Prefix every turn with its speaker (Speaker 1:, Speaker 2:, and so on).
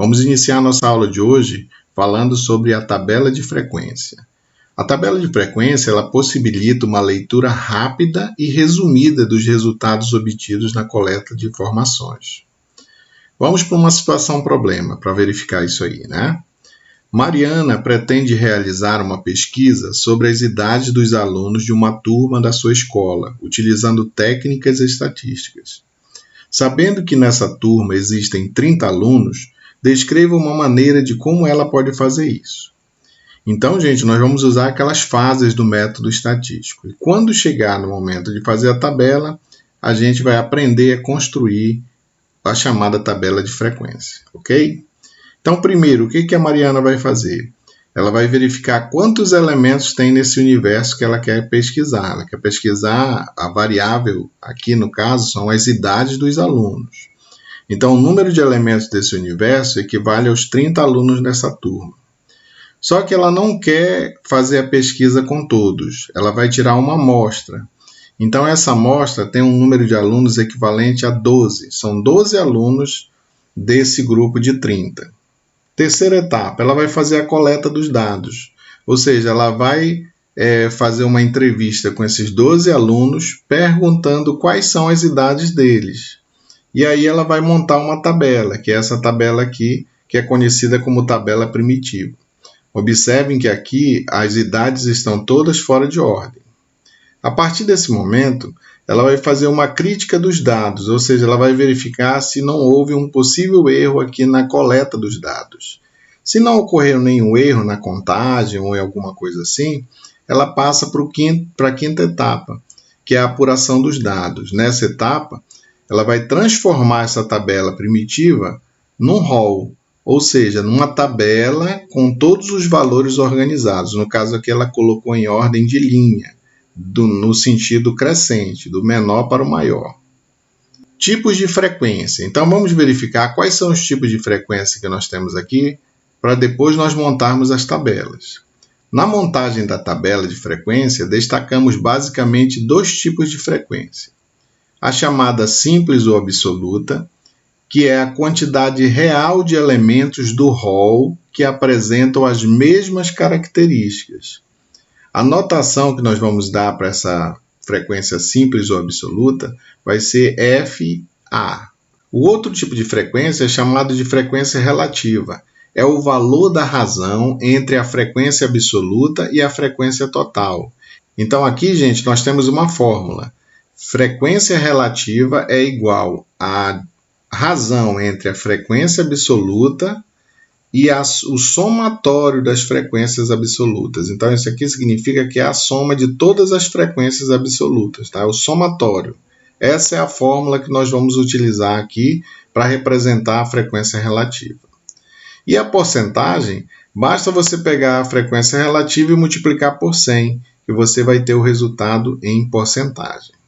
Speaker 1: Vamos iniciar a nossa aula de hoje falando sobre a tabela de frequência. A tabela de frequência ela possibilita uma leitura rápida e resumida dos resultados obtidos na coleta de informações. Vamos para uma situação problema para verificar isso aí, né? Mariana pretende realizar uma pesquisa sobre as idades dos alunos de uma turma da sua escola, utilizando técnicas estatísticas. Sabendo que nessa turma existem 30 alunos, descreva uma maneira de como ela pode fazer isso. Então, gente, nós vamos usar aquelas fases do método estatístico. E quando chegar no momento de fazer a tabela, a gente vai aprender a construir a chamada tabela de frequência, ok? Então, primeiro, o que a Mariana vai fazer? Ela vai verificar quantos elementos tem nesse universo que ela quer pesquisar. Ela quer pesquisar a variável, aqui no caso, são as idades dos alunos. Então, o número de elementos desse universo equivale aos 30 alunos nessa turma. Só que ela não quer fazer a pesquisa com todos. Ela vai tirar uma amostra. Então, essa amostra tem um número de alunos equivalente a 12. São 12 alunos desse grupo de 30. Terceira etapa, ela vai fazer a coleta dos dados, ou seja, ela vai fazer uma entrevista com esses 12 alunos, perguntando quais são as idades deles. E aí ela vai montar uma tabela, que é essa tabela aqui, que é conhecida como tabela primitiva. Observem que aqui as idades estão todas fora de ordem. A partir desse momento, ela vai fazer uma crítica dos dados, ou seja, ela vai verificar se não houve um possível erro aqui na coleta dos dados. Se não ocorreu nenhum erro na contagem ou em alguma coisa assim, ela passa para a quinta etapa, que é a apuração dos dados. Nessa etapa, ela vai transformar essa tabela primitiva num rol, ou seja, numa tabela com todos os valores organizados. No caso aqui, ela colocou em ordem de linha, no sentido crescente, do menor para o maior. Tipos de frequência. Então, vamos verificar quais são os tipos de frequência que nós temos aqui, para depois nós montarmos as tabelas. Na montagem da tabela de frequência, destacamos basicamente dois tipos de frequência. A chamada simples ou absoluta, que é a quantidade real de elementos do rol que apresentam as mesmas características. A notação que nós vamos dar para essa frequência simples ou absoluta vai ser FA. O outro tipo de frequência é chamado de frequência relativa. É o valor da razão entre a frequência absoluta e a frequência total. Então aqui, gente, nós temos uma fórmula. Frequência relativa é igual a razão entre a frequência absoluta e o somatório das frequências absolutas. Então, isso aqui significa que é a soma de todas as frequências absolutas, tá? O somatório. Essa é a fórmula que nós vamos utilizar aqui para representar a frequência relativa. E a porcentagem, basta você pegar a frequência relativa e multiplicar por 100, que você vai ter o resultado em porcentagem.